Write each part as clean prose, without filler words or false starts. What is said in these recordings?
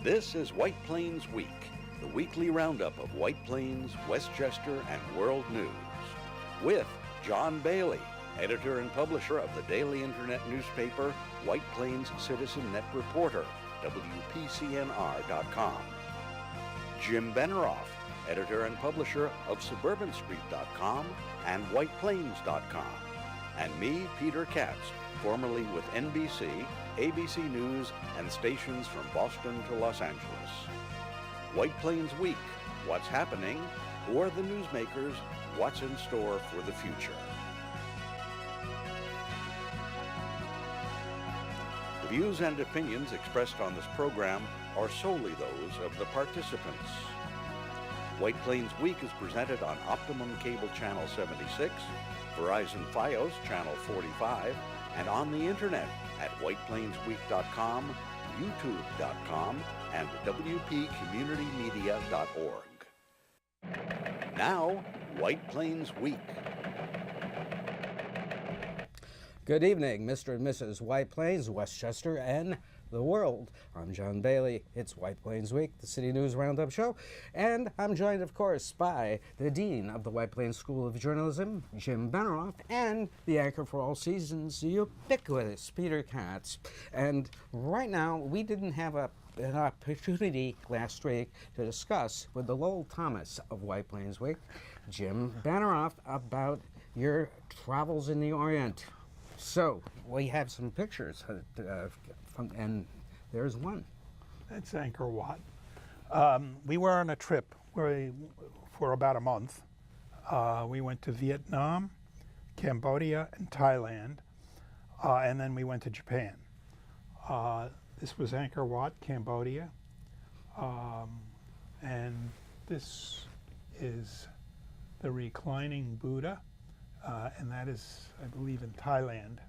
This is White Plains Week, the weekly roundup of White Plains, Westchester, and world news. With JohnBailey, editor and publisher of the daily internet newspaper White Plains Citizen Net Reporter, WPCNR.com. Jim Benerofe, editor and publisher of SuburbanStreet.com and WhitePlains.com. And me, Peter Katz, formerly with NBC, ABC News, and stations from Boston to Los Angeles. White Plains Week, what's happening? Who are the newsmakers? What's in store for the future? The views and opinions expressed on this program are solely those of the participants. White Plains Week is presented on Optimum Cable Channel 76, Verizon Fios Channel 45, and on the internet at whiteplainsweek.com, youtube.com, and wpcommunitymedia.org. Now, White Plains Week. Good evening, Mr. and Mrs. White Plains, Westchester, and the world. I'm JohnBailey. It's White Plains Week, the City News Roundup show, and I'm joined, of course, by the Dean of the White Plains School of Journalism, Jim Benerofe, and the anchor for all seasons, the ubiquitous Peter Katz. And right now, we didn't have an opportunity last week to discuss with the Lowell Thomas of White Plains Week, Jim Benerofe, about your travels in the Orient. So, we have some pictures, and there's one. That's Angkor Wat. We were on a trip for about a month. We went to Vietnam, Cambodia, and Thailand, and then we went to Japan. This was Angkor Wat, Cambodia, and this is the reclining Buddha. And that is, I believe, in Thailand.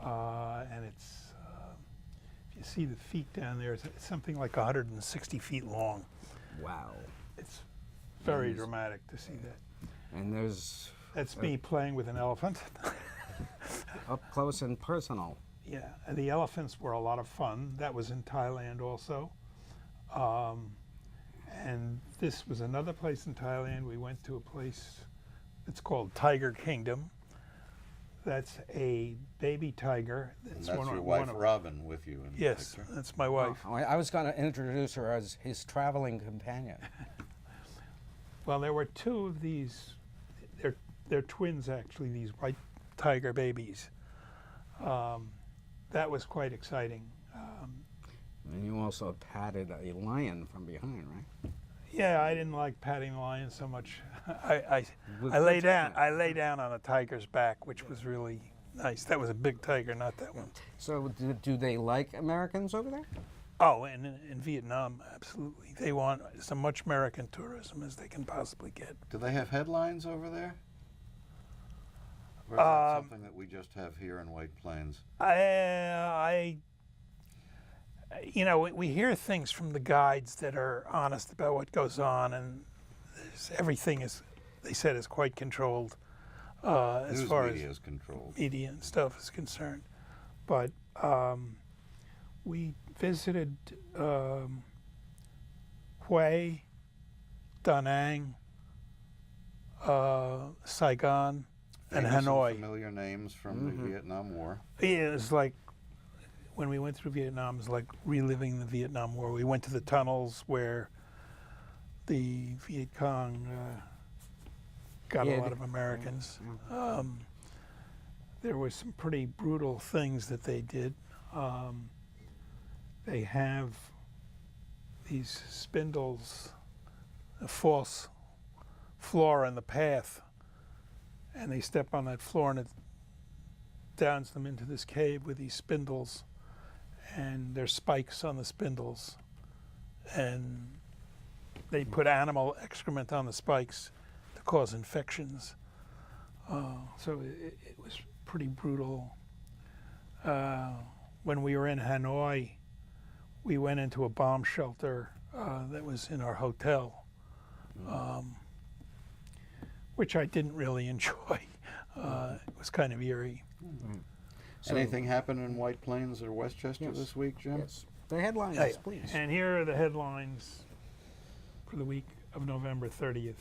And it's, if you see the feet down there, it's something like 160 feet long. Wow. It's very dramatic to see that. And there's... That's me playing with an elephant. Up close and personal. Yeah, and the elephants were a lot of fun. That was in Thailand also. And this was another place in Thailand. We went to a place... It's called Tiger Kingdom. That's a baby tiger. That's your wife, Robin, with you in the Yes, picture. that's my wife. Oh, I was going to introduce her as his traveling companion. Well, there were two of these. They're twins, actually, these white tiger babies. That was quite exciting. And you also patted a lion from behind, right? Yeah, I didn't like patting the lion so much. I lay down on a tiger's back, which was really nice. That was a big tiger, not that one. So do they like Americans over there? Oh, and in Vietnam, absolutely. They want as much American tourism as they can possibly get. Do they have headlines over there? Or is that something that we just have here in White Plains? We hear things from the guides that are honest about what goes on, and everything is, they said, is quite controlled as far as media and stuff is concerned. But we visited Hue, Da Nang, Saigon, and Hanoi. Familiar names from the Vietnam War. Yeah, it's like when we went through Vietnam, it's like reliving the Vietnam War. We went to the tunnels where the Viet Cong got a lot of Americans. There were some pretty brutal things that they did. They have these spindles, a false floor in the path, and they step on that floor and it downs them into this cave with these spindles, and there's spikes on the spindles, and they put animal excrement on the spikes to cause infections. So it was pretty brutal. When we were in Hanoi, we went into a bomb shelter that was in our hotel, which I didn't really enjoy. It was kind of eerie. So anything happen in White Plains or Westchester this week, Jim? Yes. The headlines, Hey, please. And here are the headlines for the week of November 30th.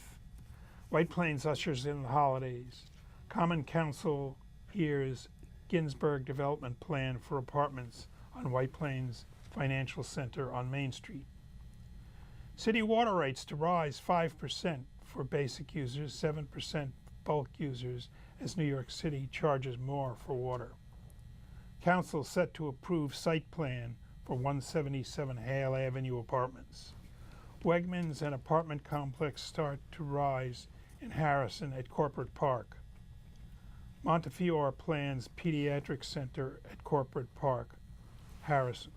White Plains ushers in the holidays. Common Council hears Ginsburg Development plan for apartments on White Plains Financial Center on Main Street. City water rates to rise 5% for basic users, 7% bulk users, as New York City charges more for water. Council set to approve site plan for 177 Hale Avenue apartments. Wegmans and apartment complex start to rise in Harrison at Corporate Park. Montefiore plans pediatric center at Corporate Park, Harrison.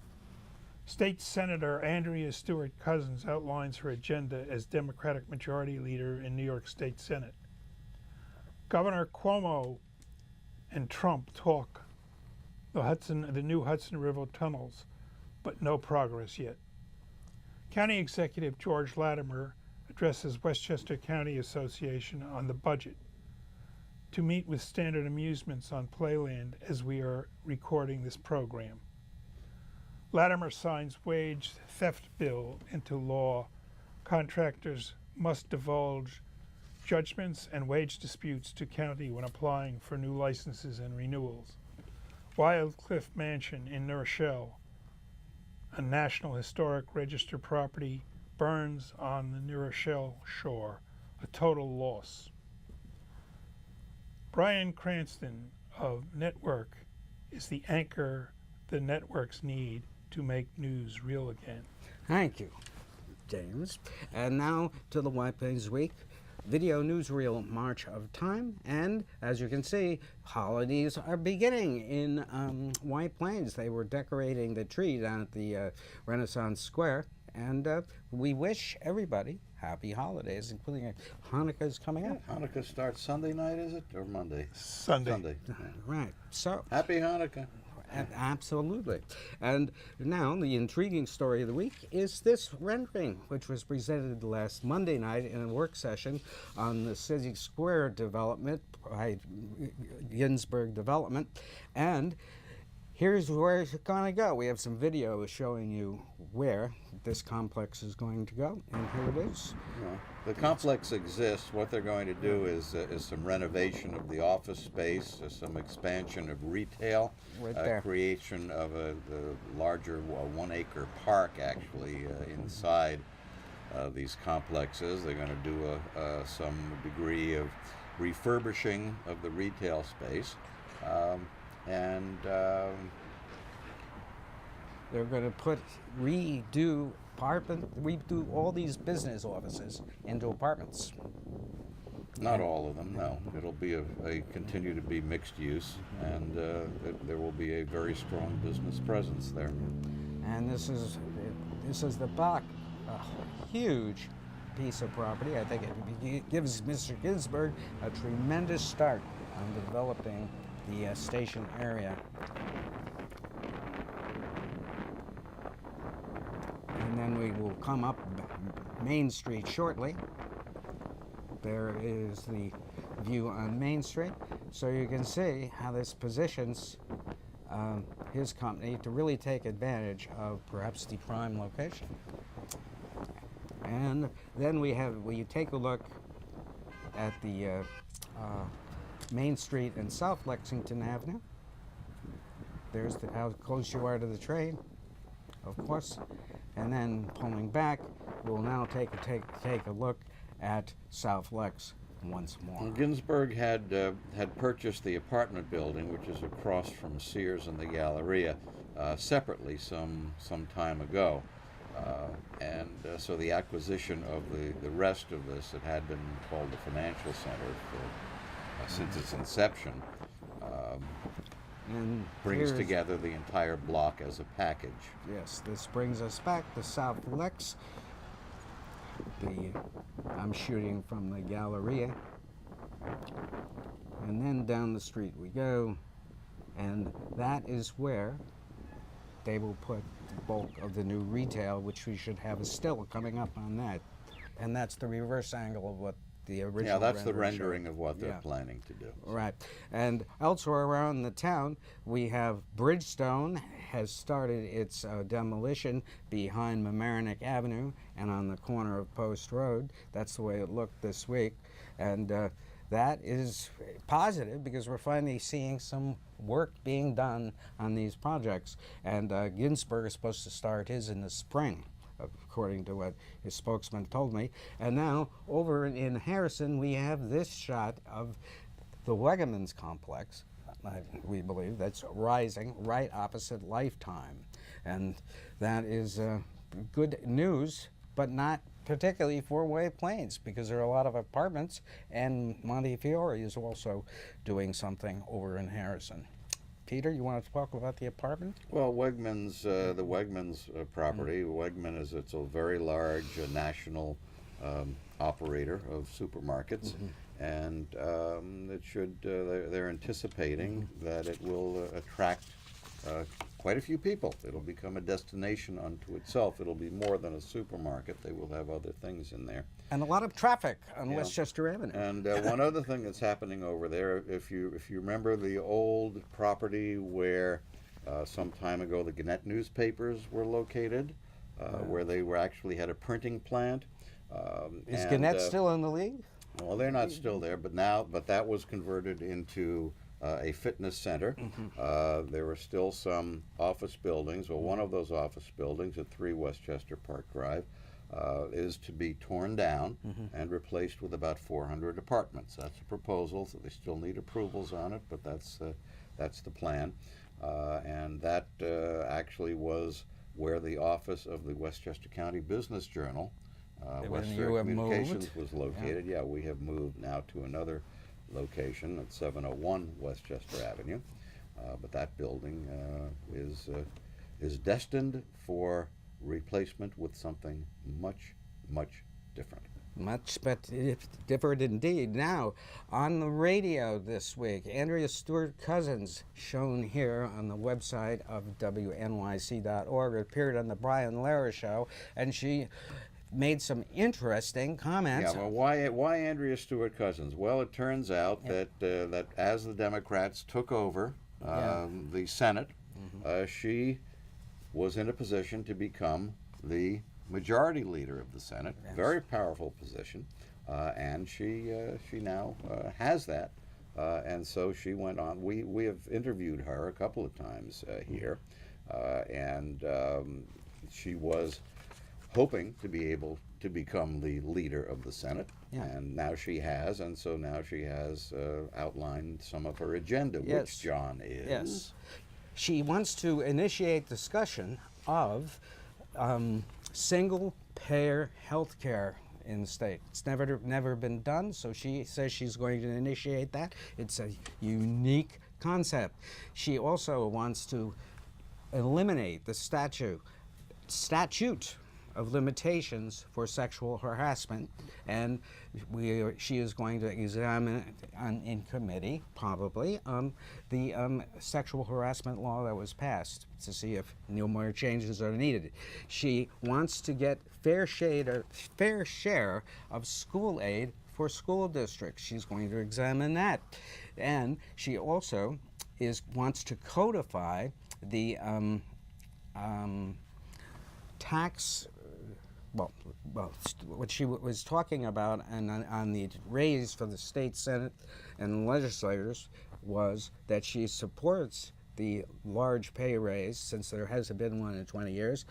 State Senator Andrea Stewart Cousins outlines her agenda as Democratic Majority Leader in New York State Senate. Governor Cuomo and Trump talk the new Hudson River tunnels, but no progress yet. County Executive George Latimer addresses Westchester County Association on the budget to meet with Standard Amusements on Playland as we are recording this program. Latimer signs wage theft bill into law. Contractors must divulge judgments and wage disputes to county when applying for new licenses and renewals. Wildcliff Mansion in New Rochelle, a National Historic Register property, burns on the New Rochelle shore, a total loss. Brian Cranston of Network is the anchor the networks need to make news real again. Thank you, James. And now to the White Plains Week video newsreel march of time. And as you can see, holidays are beginning in White Plains. They were decorating the tree down at the Renaissance Square. And we wish everybody happy holidays, including Hanukkah's coming up. Hanukkah starts Sunday night, is it, or Monday? Sunday. Sunday. Yeah. Right. So Happy Hanukkah. absolutely. And now the intriguing story of the week is this rendering, which was presented last Monday night in a work session on the City Square development by Ginsburg Development. And here's where it's going to go. We have some video showing you where this complex is going to go, and here it is. Well, the complex exists. What they're going to do is some renovation of the office space, some expansion of retail, Right there. creation of a larger 1 acre park actually inside these complexes. They're going to do some degree of refurbishing of the retail space. They're going to redo all these business offices into apartments. Not all of them, no. It'll be continue to be mixed use, and there will be a very strong business presence there. And this is the back, a huge piece of property. I think it gives Mr. Ginsburg a tremendous start on developing the station area. And then we will come up Main Street shortly. There is the view on Main Street. So you can see how this positions his company to really take advantage of perhaps the prime location. And then we take a look at the Main Street and South Lexington Avenue. There's how close you are to the train, of course. And then pulling back, we'll now take a look at South Lex once more. Well, Ginsburg had purchased the apartment building, which is across from Sears and the Galleria, separately some time ago. So the acquisition of the rest of this, it had been called the Financial Center since its inception, And brings together the entire block as a package. Yes, this brings us back to South Lex. I'm shooting from the Galleria. And then down the street we go, and that is where they will put the bulk of the new retail, which we should have a still coming up on that. And that's the reverse angle of what the original. Yeah, that's the rendering rendering showed. of what they're Yeah. planning to do. Right. And elsewhere around the town, we have Bridgestone has started its demolition behind Mamaroneck Avenue and on the corner of Post Road. That's the way it looked this week. And that is positive because we're finally seeing some work being done on these projects. And Ginsburg is supposed to start his in the spring, according to what his spokesman told me. And now, over in Harrison, we have this shot of the Wegmans complex, we believe, that's rising right opposite Lifetime. And that is good news, but not particularly for White Plains, because there are a lot of apartments, and Montefiore is also doing something over in Harrison. Peter, you want to talk about the apartment? Well, Wegmans, the Wegmans property, Wegman it's a very large national operator of supermarkets, and it should, they're anticipating that it will attract quite a few people. It'll become a destination unto itself. It'll be more than a supermarket. They will have other things in there. And a lot of traffic on Yeah. Westchester Avenue. And one other thing that's happening over there, if you remember the old property where some time ago the Gannett newspapers were located, where they were actually had a printing plant. Is Gannett still in the league? Well, they're not still there, but that was converted into a fitness center. There were still some office buildings. Well, one of those office buildings at 3 Westchester Park Drive is to be torn down and replaced with about 400 apartments. That's a proposal, so they still need approvals on it, but that's the plan. And that actually was where the office of the Westchester County Business Journal, Westchester Communications, was located. Yeah, we have moved now to another location at 701 Westchester Avenue, but that building is destined for replacement with something much, much different. Much, but different indeed. Now, on the radio this week, Andrea Stewart-Cousins, shown here on the website of WNYC.org, appeared on the Brian Lehrer Show, and she made some interesting comments. Yeah, well, why Andrea Stewart-Cousins? Well, it turns out that as the Democrats took over the Senate, she was in a position to become the majority leader of the Senate. Yes. Very powerful position, and she now has that. And so she went on. We have interviewed her a couple of times here, and she was hoping to be able to become the leader of the Senate, and now she has, and so now she has outlined some of her agenda, which, John, is... Yes. She wants to initiate discussion of single-payer health care in the state. It's never been done, so she says she's going to initiate that. It's a unique concept. She also wants to eliminate the statute of limitations for sexual harassment, and she is going to examine in committee, probably, the sexual harassment law that was passed to see if no more changes are needed. She wants to get fair share of school aid for school districts. She's going to examine that. And she also wants to codify the tax, what she was talking about on the raise for the state Senate and legislators was that she supports the large pay raise, since there hasn't been one in 20 years,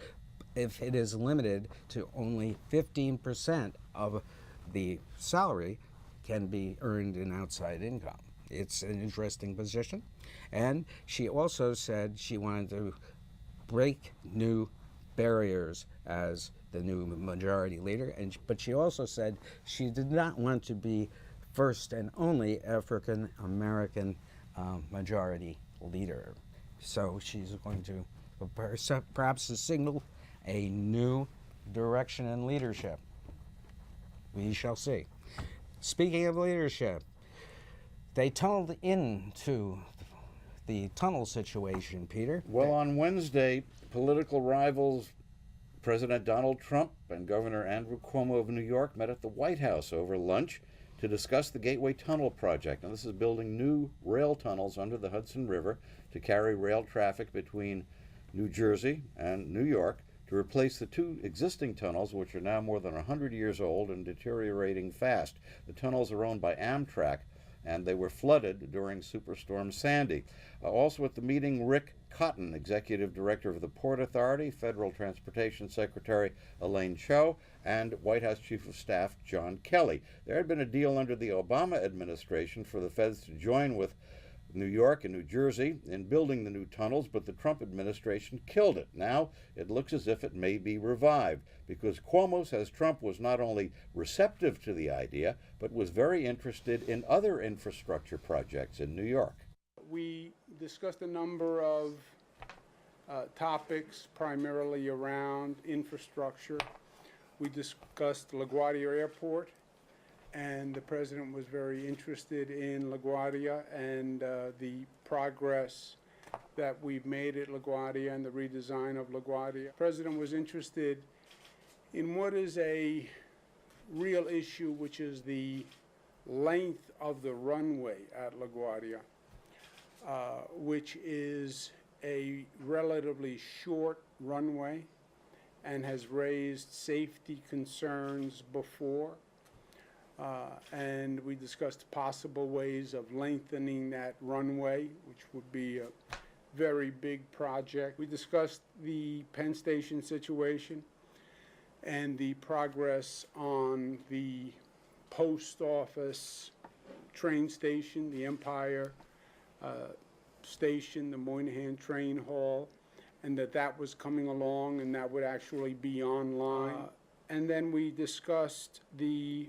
if it is limited to only 15% of the salary can be earned in outside income. It's an interesting position. And she also said she wanted to break new barriers as the new majority leader, but she also said she did not want to be first and only African American majority leader. So she's going to perhaps signal a new direction in leadership. We shall see. Speaking of leadership, they tunneled into the tunnel situation, Peter. Well, on Wednesday, political rivals President Donald Trump and Governor Andrew Cuomo of New York met at the White House over lunch to discuss the Gateway Tunnel project. And this is building new rail tunnels under the Hudson River to carry rail traffic between New Jersey and New York to replace the two existing tunnels, which are now more than 100 years old and deteriorating fast. The tunnels are owned by Amtrak, and they were flooded during Superstorm Sandy. Also at the meeting, Rick Cotton, Executive Director of the Port Authority, Federal Transportation Secretary Elaine Chao, and White House Chief of Staff John Kelly. There had been a deal under the Obama administration for the feds to join with New York and New Jersey in building the new tunnels, but the Trump administration killed it. Now it looks as if it may be revived, because Cuomo says Trump was not only receptive to the idea, but was very interested in other infrastructure projects in New York. We discussed a number of topics, primarily around infrastructure. We discussed LaGuardia Airport, and the president was very interested in LaGuardia and the progress that we've made at LaGuardia and the redesign of LaGuardia. The president was interested in what is a real issue, which is the length of the runway at LaGuardia, which is a relatively short runway and has raised safety concerns before. And we discussed possible ways of lengthening that runway, which would be a very big project. We discussed the Penn Station situation and the progress on the post office train station, the Empire Station, the Moynihan Train Hall, and that was coming along and that would actually be online. And then we discussed the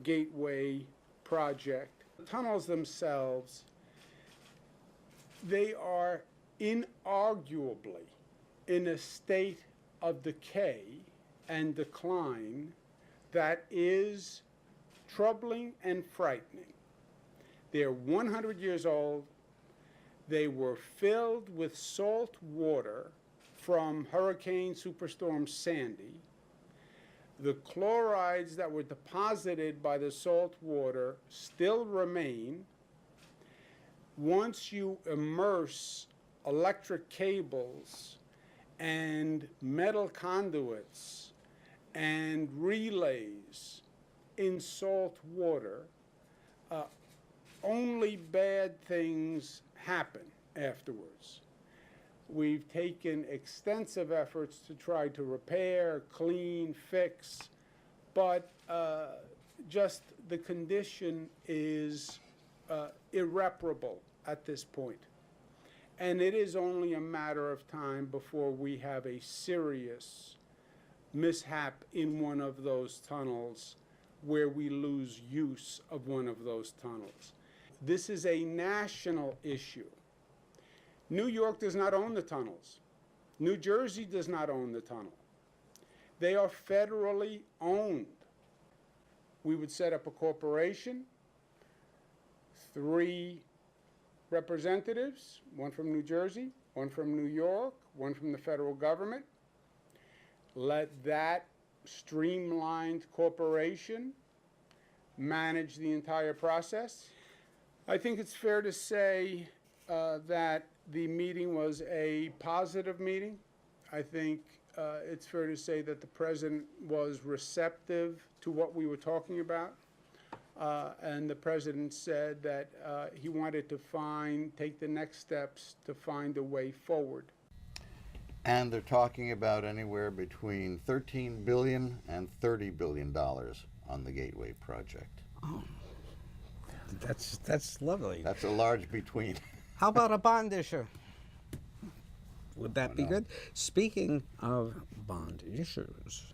Gateway project. The tunnels themselves, they are inarguably in a state of decay and decline that is troubling and frightening. They're 100 years old. They were filled with salt water from Hurricane Superstorm Sandy. The chlorides that were deposited by the salt water still remain. Once you immerse electric cables and metal conduits and relays in salt water, only bad things happen afterwards. We've taken extensive efforts to try to repair, clean, fix, but just the condition is irreparable at this point. And it is only a matter of time before we have a serious mishap in one of those tunnels where we lose use of one of those tunnels. This is a national issue. New York does not own the tunnels. New Jersey does not own the tunnel. They are federally owned. We would set up a corporation, 3 representatives, 1 from New Jersey, 1 from New York, 1 from the federal government. Let that streamlined corporation manage the entire process. I think it's fair to say that the meeting was a positive meeting. I think it's fair to say that the president was receptive to what we were talking about. And the president said that he wanted to take the next steps to find a way forward. And they're talking about anywhere between $13 billion and $30 billion on the Gateway project. Oh, that's lovely. That's a large between. How about a bond issue? Would that be good? Speaking of bond issues,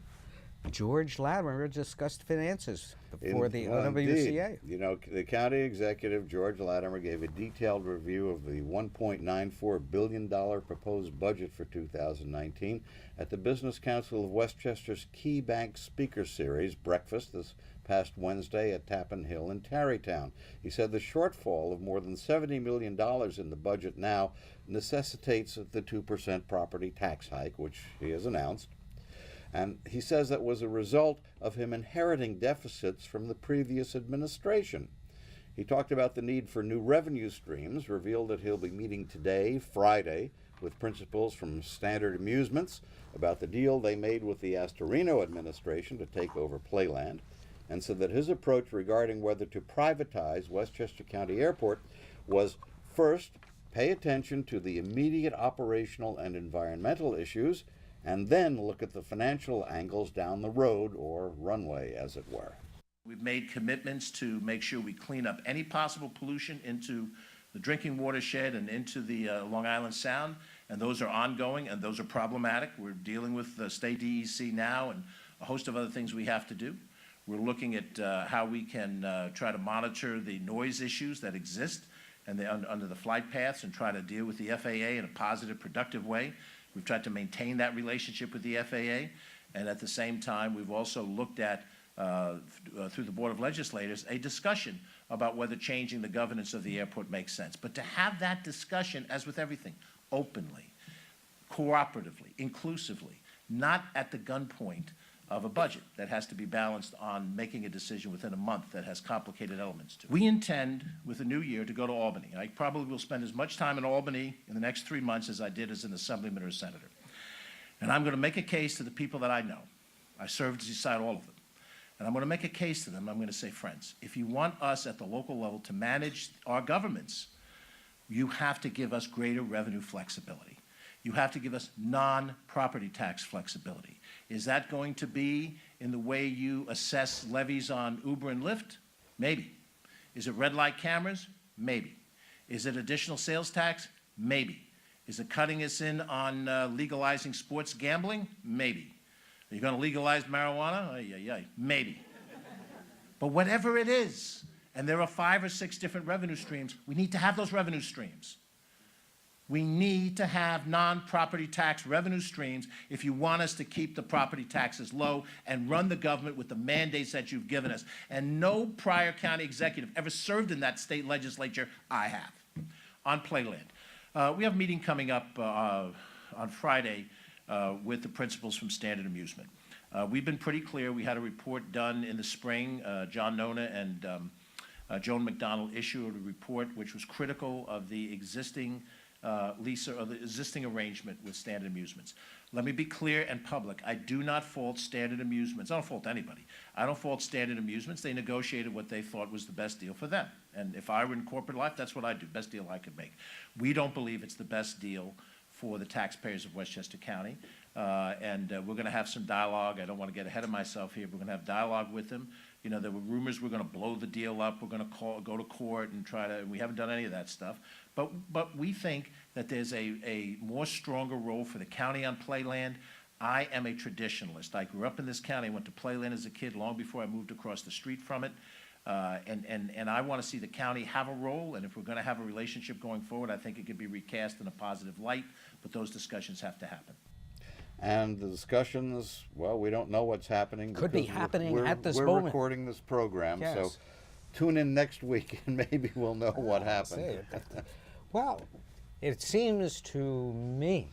George Latimer discussed finances before the OWCA. You know, the county executive, George Latimer, gave a detailed review of the $1.94 billion proposed budget for 2019 at the Business Council of Westchester's Key Bank Speaker Series breakfast this past Wednesday at Tappan Hill in Tarrytown. He said the shortfall of more than $70 million in the budget now necessitates the 2% property tax hike, which he has announced. And he says that was a result of him inheriting deficits from the previous administration. He talked about the need for new revenue streams, revealed that he'll be meeting today, Friday, with principals from Standard Amusements about the deal they made with the Astorino administration to take over Playland, and said that his approach regarding whether to privatize Westchester County Airport was, first, pay attention to the immediate operational and environmental issues, and then look at the financial angles down the road, or runway, as it were. We've made commitments to make sure we clean up any possible pollution into the drinking watershed and into the Long Island Sound, and those are ongoing and those are problematic. We're dealing with the state DEC now and a host of other things we have to do. We're looking at how we can try to monitor the noise issues that exist and under the flight paths and try to deal with the FAA in a positive, productive way. We've tried to maintain that relationship with the FAA, and at the same time, we've also looked at, through the Board of Legislators, a discussion about whether changing the governance of the airport makes sense. But to have that discussion, as with everything, openly, cooperatively, inclusively, not at the gunpoint of a budget that has to be balanced on making a decision within a month that has complicated elements to it. We intend, with the new year, to go to Albany. I probably will spend as much time in Albany in the next 3 months as I did as an assemblyman or a senator. And I'm going to make a case to the people that I know. I served beside all of them. And I'm going to make a case to them. I'm going to say, friends, if you want us at the local level to manage our governments, you have to give us greater revenue flexibility. You have to give us non-property tax flexibility. Is that going to be in the way you assess levies on Uber and Lyft? Maybe. Is it red light cameras? Maybe. Is it additional sales tax? Maybe. Is it cutting us in on legalizing sports gambling? Maybe. Are you going to legalize marijuana? Maybe. But whatever it is, and there are 5 or 6 different revenue streams, we need to have those revenue streams. We need to have non-property tax revenue streams if you want us to keep the property taxes low and run the government with the mandates that you've given us. And no prior county executive ever served in that state legislature. I have. On Playland. We have a meeting coming up on Friday with the principals from Standard Amusement. We've been pretty clear. We had a report done in the spring. John Nona and Joan McDonald issued a report which was critical of the existing lease or the existing arrangement with Standard Amusements. Let me be clear and public. I do not fault Standard Amusements. I don't fault anybody. I don't fault Standard Amusements. They negotiated what they thought was the best deal for them. And if I were in corporate life, that's what I'd do. Best deal I could make. We don't believe it's the best deal for the taxpayers of Westchester County. And we're going to have some dialogue. I don't want to get ahead of myself here. We're going to have dialogue with them. You know, there were rumors we're going to blow the deal up. We're going to go to court and try to, we haven't done any of that stuff. But we think that there's a more stronger role for the county on Playland. I am a traditionalist. I grew up in this county. I went to Playland as a kid long before I moved across the street from it. And I want to see the county have a role, and if we're going to have a relationship going forward, I think it could be recast in a positive light, but those discussions have to happen. And the discussions, well, we don't know what's happening. Could be happening at this we're moment. recording this program, Yes. so tune in next week and maybe we'll know what happened. Well, it seems to me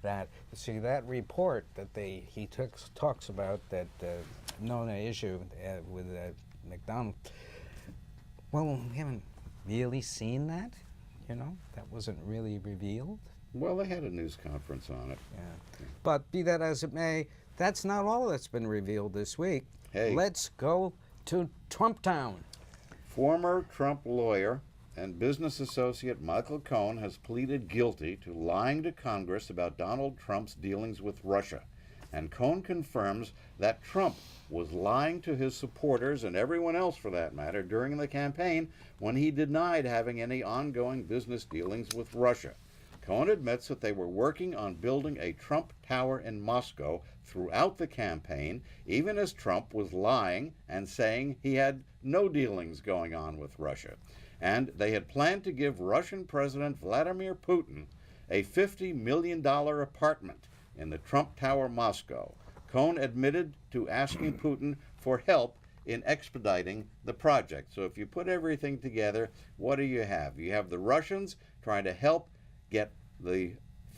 that, see, that report that he talks about that Nona issued with McDonald, well, we haven't really seen that, you know? That wasn't really revealed. Well, they had a news conference on it. Yeah. But be that as it may, that's not all that's been revealed this week. Hey. Let's go to Trump Town. Former Trump lawyer and business associate Michael Cohen has pleaded guilty to lying to Congress about Donald Trump's dealings with Russia. And Cohen confirms that Trump was lying to his supporters, and everyone else for that matter, during the campaign when he denied having any ongoing business dealings with Russia. Cohen admits that they were working on building a Trump Tower in Moscow throughout the campaign, even as Trump was lying and saying he had no dealings going on with Russia. And they had planned to give Russian President Vladimir Putin a $50 million apartment in the Trump Tower, Moscow. Cohen admitted to asking Putin for help in expediting the project. So if you put everything together, what do you have? You have the Russians trying to help get the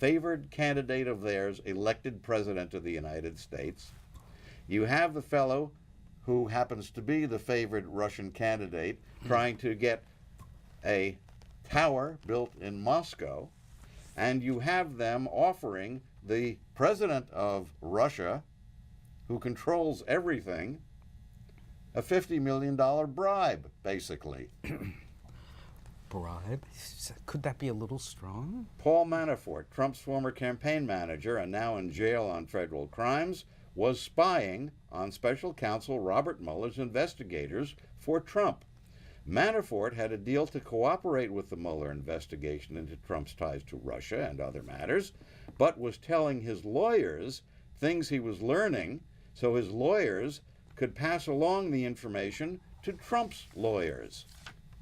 favored candidate of theirs elected president of the United States. You have the fellow who happens to be the favored Russian candidate trying to get a tower built in Moscow, and you have them offering the president of Russia, who controls everything, a $50 million bribe, basically. Bribe? Could that be a little strong? Paul Manafort, Trump's former campaign manager and now in jail on federal crimes, was spying on special counsel Robert Mueller's investigators for Trump. Manafort had a deal to cooperate with the Mueller investigation into Trump's ties to Russia and other matters, but was telling his lawyers things he was learning so his lawyers could pass along the information to Trump's lawyers.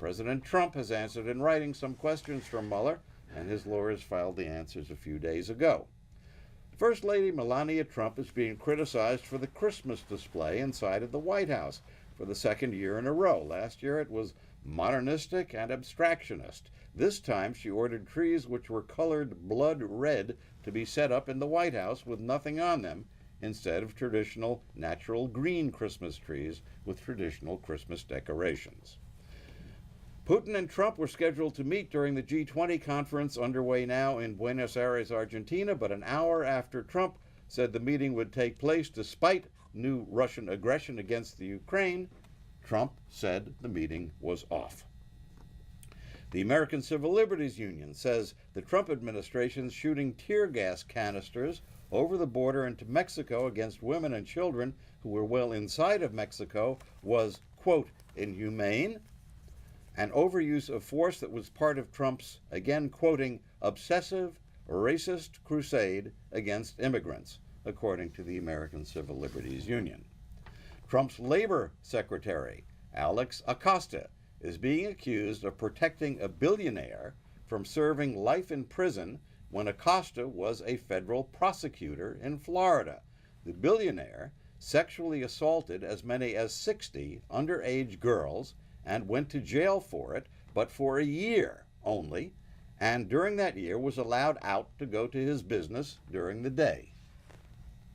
President Trump has answered in writing some questions from Mueller, and his lawyers filed the answers a few days ago. First Lady Melania Trump is being criticized for the Christmas display inside of the White House for the second year in a row. Last year it was modernistic and abstractionist. This time she ordered trees which were colored blood red to be set up in the White House with nothing on them, instead of traditional natural green Christmas trees with traditional Christmas decorations. Putin and Trump were scheduled to meet during the G20 conference underway now in Buenos Aires, Argentina, but an hour after Trump said the meeting would take place despite new Russian aggression against the Ukraine, Trump said the meeting was off. The American Civil Liberties Union says the Trump administration's shooting tear gas canisters over the border into Mexico against women and children who were well inside of Mexico was, quote, inhumane, an overuse of force that was part of Trump's, again quoting, obsessive, racist crusade against immigrants, according to the American Civil Liberties Union. Trump's labor secretary, Alex Acosta, is being accused of protecting a billionaire from serving life in prison when Acosta was a federal prosecutor in Florida. The billionaire sexually assaulted as many as 60 underage girls and went to jail for it, but for a year only, and during that year was allowed out to go to his business during the day.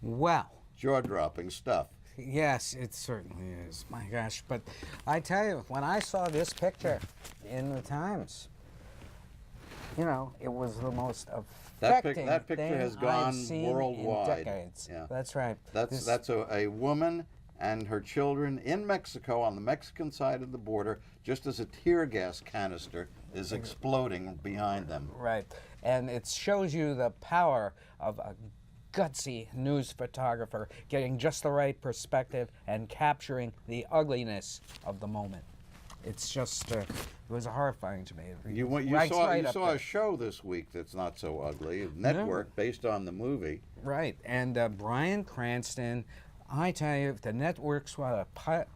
Well, Jaw-dropping stuff. yes, it certainly is. My gosh. But I tell you, when I saw this picture in the Times, you know, it was the most affecting That picture thing has gone I've seen worldwide. in decades. Yeah. That's right. That's a woman and her children in Mexico on the Mexican side of the border, just as a tear gas canister is exploding behind them. Right. And it shows you the power of a gutsy news photographer getting just the right perspective and capturing the ugliness of the moment. It's just, it was horrifying to me. You saw a show this week that's not so ugly, a network based on the movie. Right. And Bryan Cranston, I tell you, if the networks want to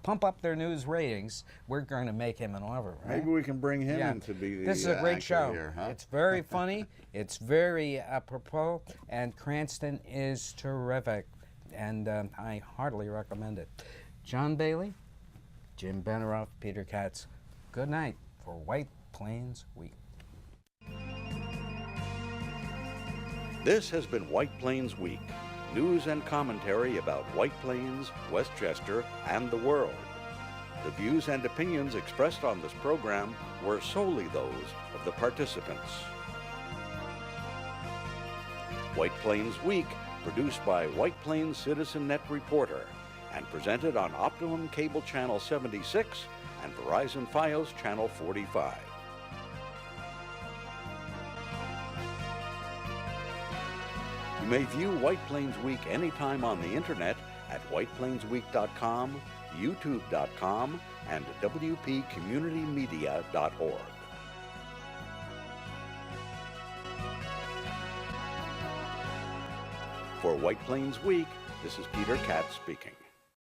pump up their news ratings, we're going to make him an offer, right? Maybe we can bring him in to be the This is a great actor show. here, huh? It's very funny. It's very apropos, and Cranston is terrific, and I heartily recommend it. John Bailey, Jim Benerofe, Peter Katz, good night for White Plains Week. This has been White Plains Week, news and commentary about White Plains, Westchester, and the world. The views and opinions expressed on this program were solely those of the participants. White Plains Week, produced by White Plains Citizen Net Reporter, and presented on Optimum Cable Channel 76 and Verizon Fios Channel 45. You may view White Plains Week anytime on the internet at whiteplainsweek.com, youtube.com, and wpcommunitymedia.org. For White Plains Week, this is Peter Katz speaking.